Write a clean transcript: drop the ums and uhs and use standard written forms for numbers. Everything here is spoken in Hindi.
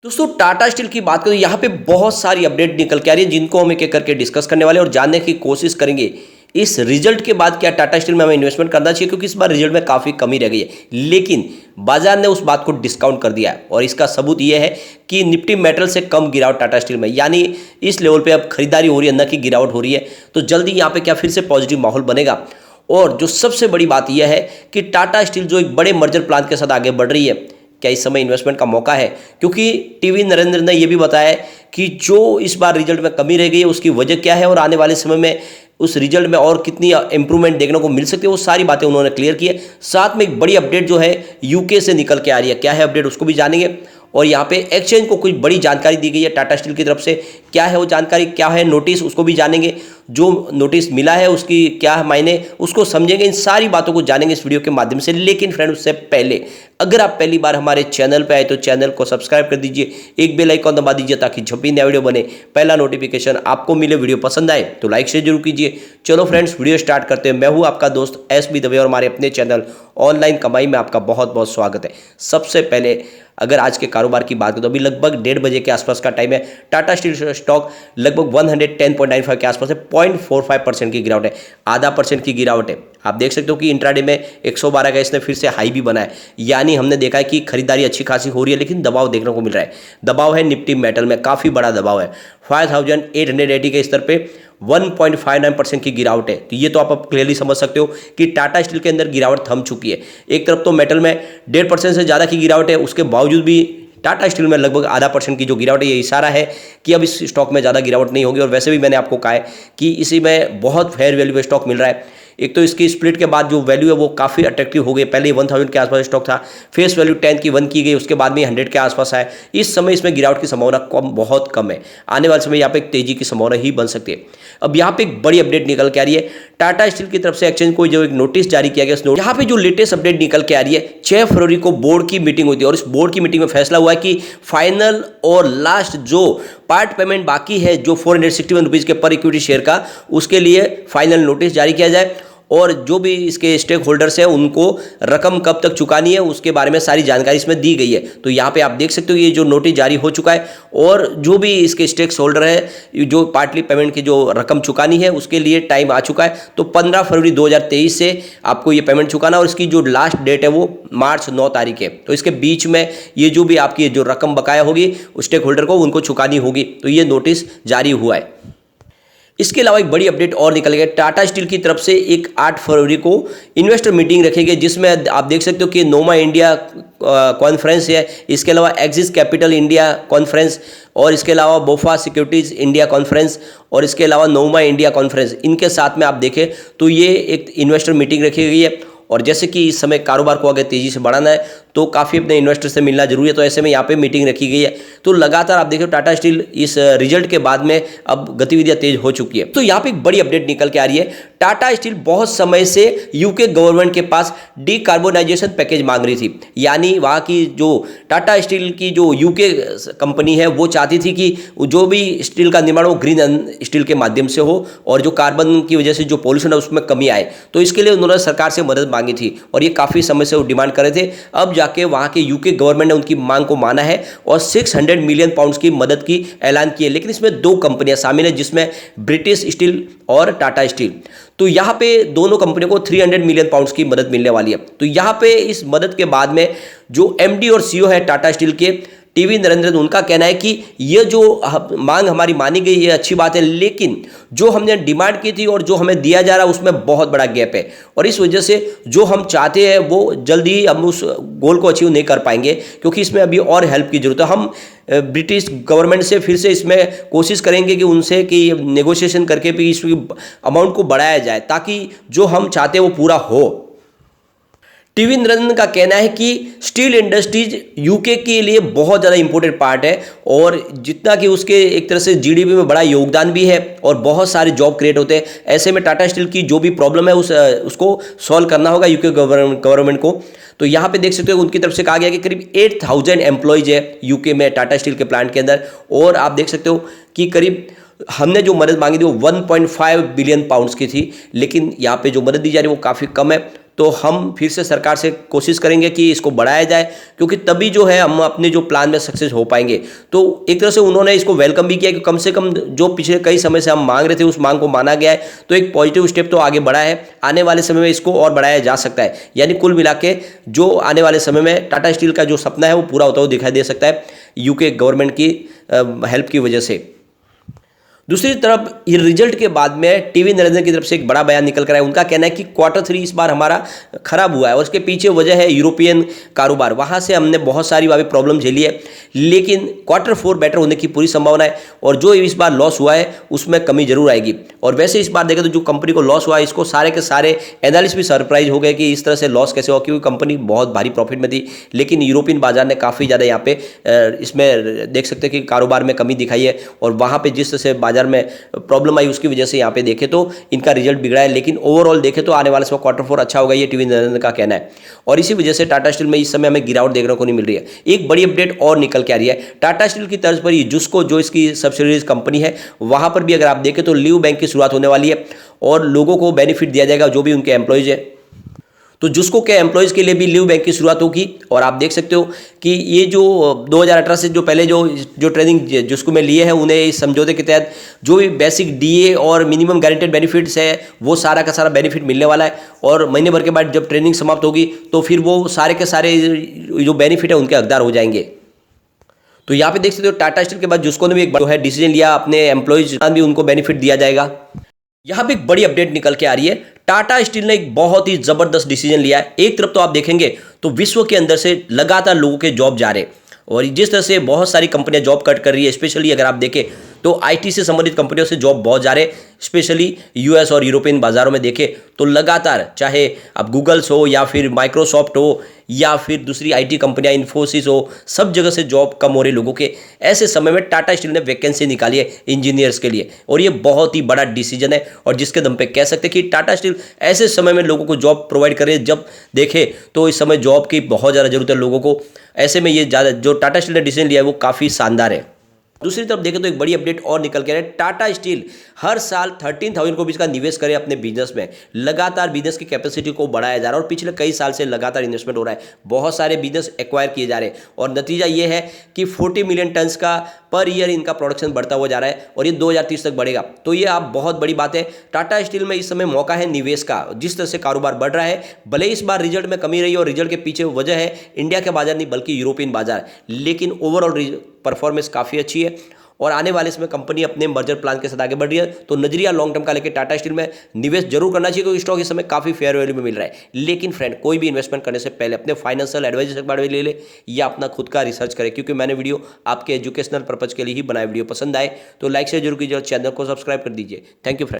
दोस्तों टाटा स्टील की बात करें, यहाँ पे बहुत सारी अपडेट निकल के आ रही है जिनको हम एक एक करके डिस्कस करने वाले और जानने की कोशिश करेंगे इस रिजल्ट के बाद क्या टाटा स्टील में हमें इन्वेस्टमेंट करना चाहिए, क्योंकि इस बार रिजल्ट में काफ़ी कमी रह गई है। लेकिन बाजार ने उस बात को डिस्काउंट कर दिया है और इसका सबूत यह है कि निफ्टी मेटल से कम गिरावट टाटा स्टील में, यानी इस लेवल पर अब खरीदारी हो रही है, न कि गिरावट हो रही है। तो जल्दी यहाँ पे क्या फिर से पॉजिटिव माहौल बनेगा। और जो सबसे बड़ी बात यह है कि टाटा स्टील जो एक बड़े मर्जर प्लान के साथ आगे बढ़ रही है, क्या इस समय इन्वेस्टमेंट का मौका है? क्योंकि टीवी नरेंद्र ने यह भी बताया कि जो इस बार रिजल्ट में कमी रह गई है उसकी वजह क्या है और आने वाले समय में उस रिजल्ट में और कितनी इंप्रूवमेंट देखने को मिल सकती है, वो सारी बातें उन्होंने क्लियर की है। साथ में एक बड़ी अपडेट जो है यूके से निकल के आ रही है, क्या है अपडेट उसको भी जानेंगे। और यहाँ पे एक्सचेंज को कुछ बड़ी जानकारी दी गई है टाटा स्टील की तरफ से, क्या है वो जानकारी, क्या है नोटिस, उसको भी जानेंगे। जो नोटिस मिला है उसकी क्या है मायने, उसको समझेंगे। इन सारी बातों को जानेंगे इस वीडियो के माध्यम से। लेकिन फ्रेंड उससे पहले अगर आप पहली बार हमारे चैनल पे आए तो चैनल को सब्सक्राइब कर दीजिए, एक बेल आइकन दबा दीजिए ताकि जब भी नया वीडियो बने पहला नोटिफिकेशन आपको मिले। वीडियो पसंद आए तो लाइक शेयर जरूर कीजिए। चलो फ्रेंड्स वीडियो स्टार्ट करते हैं। मैं हूँ आपका दोस्त एसबी दवे और हमारे अपने चैनल ऑनलाइन कमाई में आपका बहुत बहुत स्वागत है। सबसे पहले अगर आज के कारोबार की बात करें तो अभी लगभग 1:30 बजे के आसपास का टाइम है। टाटा स्टील स्टॉक लगभग 110.95 के आसपास है, 0.45% की गिरावट है, आधा % की गिरावट है। आप देख सकते हो कि इंट्राडे में 112 का इसने फिर से हाई भी बनाया, यानी हमने देखा है कि खरीदारी अच्छी खासी हो रही है। लेकिन दबाव देखने को मिल रहा है, दबाव है निफ्टी मेटल में, काफ़ी बड़ा दबाव है। 5880 के स्तर पे 1.59% की गिरावट है। तो ये तो आप क्लियरली समझ सकते हो कि टाटा स्टील के अंदर गिरावट थम चुकी है। एक तरफ तो मेटल में 1.5% से ज़्यादा की गिरावट है, उसके बावजूद भी टाटा स्टील में लगभग आधा % की जो गिरावट है, ये इशारा है कि अब इस स्टॉक में ज़्यादा गिरावट नहीं होगी। और वैसे भी मैंने आपको कहा है कि इसी में बहुत फेयर वैल्यू में स्टॉक मिल रहा है। एक तो इसकी स्प्लिट के बाद जो वैल्यू है वो काफ़ी अट्रैक्टिव हो गई। पहले 1000 के आसपास स्टॉक था, फेस वैल्यू 10 की 1 की गई, उसके बाद में 100 के आसपास आया। इस समय इसमें गिरावट की संभावना बहुत कम है। आने वाले समय यहाँ पे एक तेजी की संभावना ही बन सकती है। अब यहाँ पे एक बड़ी अपडेट निकल के आ रही है टाटा स्टील की तरफ से। एक्सचेंज को जो एक नोटिस जारी किया गया, यहाँ पे जो लेटेस्ट अपडेट निकल के आ रही है, 6 फरवरी को बोर्ड की मीटिंग हुई थी और इस बोर्ड की मीटिंग में फैसला हुआ है कि फाइनल और लास्ट जो पार्ट पेमेंट बाकी है, जो 461 रुपीज़ के पर इक्विटी शेयर का, उसके लिए फाइनल नोटिस जारी किया जाए और जो भी इसके स्टेक होल्डर्स हैं उनको रकम कब तक चुकानी है उसके बारे में सारी जानकारी इसमें दी गई है। तो यहाँ पे आप देख सकते हो ये जो नोटिस जारी हो चुका है और जो भी इसके स्टेक होल्डर है, जो पार्टली पेमेंट की जो रकम चुकानी है उसके लिए टाइम आ चुका है। तो 15 फरवरी 2023 से आपको ये पेमेंट चुकाना और इसकी जो लास्ट डेट है वो मार्च 9 तारीख है। तो इसके बीच में ये जो भी आपकी जो रकम बकाया होगी स्टेक होल्डर को उनको चुकानी होगी। तो ये नोटिस जारी हुआ है। इसके अलावा एक बड़ी अपडेट और निकल गई, टाटा स्टील की तरफ से एक 8 फरवरी को इन्वेस्टर मीटिंग रखी गई, जिसमें आप देख सकते हो कि नोमा इंडिया कॉन्फ्रेंस है, इसके अलावा एक्सिस कैपिटल इंडिया कॉन्फ्रेंस और इसके अलावा बोफा सिक्योरिटीज़ इंडिया कॉन्फ्रेंस और इसके अलावा नोमा इंडिया कॉन्फ्रेंस, इनके साथ में आप देखें तो ये एक इन्वेस्टर मीटिंग रखी गई है। और जैसे कि इस समय कारोबार को आगे तेजी से बढ़ाना है तो काफ़ी अपने इन्वेस्टर से मिलना जरूरी है। तो ऐसे में यहाँ पे मीटिंग रखी गई है। तो लगातार आप देखो टाटा स्टील इस रिजल्ट के बाद में अब गतिविधियां तेज हो चुकी है। तो यहाँ पे एक बड़ी अपडेट निकल के आ रही है, टाटा स्टील बहुत समय से यूके गवर्नमेंट के पास डीकार्बोनाइजेशन पैकेज मांग रही थी। यानी वहाँ की जो टाटा स्टील की जो यूके कंपनी है वो चाहती थी कि जो भी स्टील का निर्माण हो ग्रीन स्टील के माध्यम से हो और जो कार्बन की वजह से जो पॉल्यूशन है उसमें कमी आए। तो इसके लिए उन्होंने सरकार से मदद मांगी थी और ये काफ़ी समय से वो डिमांड कर रहे थे। अब जाके वहाँ के यूके गवर्नमेंट ने उनकी मांग को माना है और 600 मिलियन पाउंड्स की मदद की ऐलान किया। लेकिन इसमें 2 कंपनियां शामिल है, जिसमें ब्रिटिश स्टील और टाटा स्टील। तो यहाँ पे दोनों कंपनियों को 300 मिलियन पाउंड्स की मदद मिलने वाली है। तो यहाँ पे इस मदद के बाद में जो एमडी और सीईओ है टाटा स्टील के, टीवी नरेंद्र, उनका कहना है कि ये जो मांग हमारी मानी गई है अच्छी बात है, लेकिन जो हमने डिमांड की थी और जो हमें दिया जा रहा है उसमें बहुत बड़ा गैप है और इस वजह से जो हम चाहते हैं वो जल्दी ही हम उस गोल को अचीव नहीं कर पाएंगे, क्योंकि इसमें अभी और हेल्प की जरूरत है। हम ब्रिटिश गवर्नमेंट से फिर से इसमें कोशिश करेंगे कि उनसे कि नेगोशिएशन करके भी इस अमाउंट को बढ़ाया जाए ताकि जो हम चाहते हैं वो पूरा हो। टीवी नरेंद्र का कहना है कि स्टील इंडस्ट्रीज यूके के लिए बहुत ज़्यादा इंपॉर्टेंट पार्ट है और जितना कि उसके एक तरह से जीडीपी में बड़ा योगदान भी है और बहुत सारे जॉब क्रिएट होते हैं। ऐसे में टाटा स्टील की जो भी प्रॉब्लम है उसको सॉल्व करना होगा यूके गवर्नमेंट को। तो यहाँ पे देख सकते हो उनकी तरफ से कहा गया कि करीब 8000 एम्प्लॉयज है यूके में टाटा स्टील के प्लांट के अंदर और आप देख सकते हो कि करीब हमने जो मदद मांगी थी वो 1.5 बिलियन पाउंड्स की थी, लेकिन यहाँ पे जो मदद दी जा रही है वो काफ़ी कम है। तो हम फिर से सरकार से कोशिश करेंगे कि इसको बढ़ाया जाए, क्योंकि तभी जो है हम अपने जो प्लान में सक्सेस हो पाएंगे। तो एक तरह से उन्होंने इसको वेलकम भी किया कि कम से कम जो पिछले कई समय से हम मांग रहे थे उस मांग को माना गया है, तो एक पॉजिटिव स्टेप तो आगे बढ़ा है। आने वाले समय में इसको और बढ़ाया जा सकता है, यानी कुल मिला के जो आने वाले समय में टाटा स्टील का जो सपना है वो पूरा होता हुआ दिखाई दे सकता है यूके गवर्नमेंट की हेल्प की वजह से। दूसरी तरफ ये रिजल्ट के बाद में टीवी नरेंद्र की तरफ से एक बड़ा बयान निकल कर आया। उनका कहना है कि Q3 इस बार हमारा खराब हुआ है और उसके पीछे वजह है यूरोपियन कारोबार, वहाँ से हमने बहुत सारी वहाँ प्रॉब्लम झेली है, लेकिन Q4 बेटर होने की पूरी संभावना है और जो इस बार लॉस हुआ है उसमें कमी जरूर आएगी। और वैसे इस बार देखें तो जो कंपनी को लॉस हुआ है इसको सारे के सारे एनालिस्ट भी सरप्राइज हो गए कि इस तरह से लॉस कैसे हुआ, क्योंकि कंपनी बहुत भारी प्रॉफिट में थी, लेकिन यूरोपियन बाजार ने काफ़ी ज़्यादा यहाँ पे इसमें देख सकते हैं कि कारोबार में कमी दिखाई है और वहाँ पे जिस तरह से बाजार में प्रॉब्लम आई उसकी वजह से यहाँ पे देखें तो इनका रिजल्ट बिगड़ा है, लेकिन ओवरऑल देखें तो आने वाले समय Q4 अच्छा होगा, ये टीवी नरेंद्र का कहना है। और इसी वजह से टाटा स्टील में इस समय हमें गिरावट देखने को नहीं मिल रही है। एक बड़ी अपडेट और निकल के आ रही है, टाटा स्टील की तर्ज पर ये जुस्को जो इसकी सब्सिडीज कंपनी है वहां पर भी अगर आप देखें तो लीव बैंक की शुरुआत होने वाली है और लोगों को बेनिफिट दिया जाएगा जो भी उनके एम्प्लॉयज है। तो जुस्को के एम्प्लॉयज़ के लिए भी लीव बैंक की शुरुआत होगी और आप देख सकते हो कि ये जो 2018 से जो पहले जो ट्रेनिंग जुस्को में लिए हैं उन्हें इस समझौते के तहत जो भी बेसिक डीए और मिनिमम गारंटेड बेनिफिट्स है वो सारा का सारा बेनिफिट मिलने वाला है और महीने भर के बाद जब ट्रेनिंग समाप्त होगी तो फिर वो सारे के सारे जो बेनिफिट है उनके हकदार हो जाएंगे। तो यहाँ पे देख सकते हो टाटा स्टील के बाद जुस्को ने भी एक जो है डिसीजन लिया, अपने एम्प्लॉयज भी उनको बेनिफिट दिया जाएगा। यहाँ पे एक बड़ी अपडेट निकल के आ रही है, टाटा स्टील ने एक बहुत ही जबरदस्त डिसीजन लिया है। एक तरफ तो आप देखेंगे तो विश्व के अंदर से लगातार लोगों के जॉब जा रहे हैं और जिस तरह से बहुत सारी कंपनियां जॉब कट कर रही है, स्पेशली अगर आप देखें तो आईटी से संबंधित कंपनियों से जॉब बहुत जा रहे हैं, स्पेशली यूएस और यूरोपियन बाजारों में देखें तो लगातार चाहे अब गूगल्स हो या फिर माइक्रोसॉफ्ट हो या फिर दूसरी आईटी कंपनियां इन्फोसिस हो, सब जगह से जॉब कम हो रही लोगों के। ऐसे समय में टाटा स्टील ने वैकेंसी निकाली है इंजीनियर्स के लिए और ये बहुत ही बड़ा डिसीजन है और जिसके दम पे कह सकते हैं कि टाटा स्टील ऐसे समय में लोगों को जॉब प्रोवाइड करे जब देखे तो इस समय जॉब की बहुत ज़्यादा जरूरत है लोगों को। ऐसे में ये ज़्यादा जो टाटा स्टील ने डिसीजन लिया है वो काफ़ी शानदार है। दूसरी तरफ देखें तो एक बड़ी अपडेट और निकल के आ रही है, टाटा स्टील हर साल 13,000 करोड़ का निवेश करे अपने बिजनेस में। लगातार बिजनेस की कैपेसिटी को बढ़ाया जा रहा है और पिछले कई साल से लगातार इन्वेस्टमेंट हो रहा है, बहुत सारे बिजनेस एक्वायर किए जा रहे हैं और नतीजा ये है कि 40 मिलियन टन्स का पर ईयर इनका प्रोडक्शन बढ़ता हुआ जा रहा है और ये 2030 तक बढ़ेगा। तो ये आप बहुत बड़ी बात है। टाटा स्टील में इस समय मौका है निवेश का, जिस तरह से कारोबार बढ़ रहा है, भले इस बार रिजल्ट में कमी रही और रिजल्ट के पीछे वजह है इंडिया के बाजार नहीं बल्कि यूरोपियन बाजार, लेकिन ओवरऑल परफॉर्मेंस काफ़ी अच्छी है और आने वाले इसमें कंपनी अपने मर्जर प्लान के साथ आगे बढ़ रही है। तो नजरिया लॉन्ग टर्म का लेकर टाटा स्टील में निवेश जरूर करना चाहिए क्योंकि स्टॉक इस समय काफ़ी फेयर वैल्यू में मिल रहा है। लेकिन फ्रेंड, कोई भी इन्वेस्टमेंट करने से पहले अपने फाइनेंशियल एडवाइजर से बारे में ले ले या अपना खुद का रिसर्च करें, क्योंकि मैंने वीडियो आपके एजुकेशनल पर्पज के लिए ही बनाया। वीडियो पसंद आए तो लाइक शेयर जरूर कीजिए और चैनल को सब्सक्राइब कर दीजिए। Thank you friend.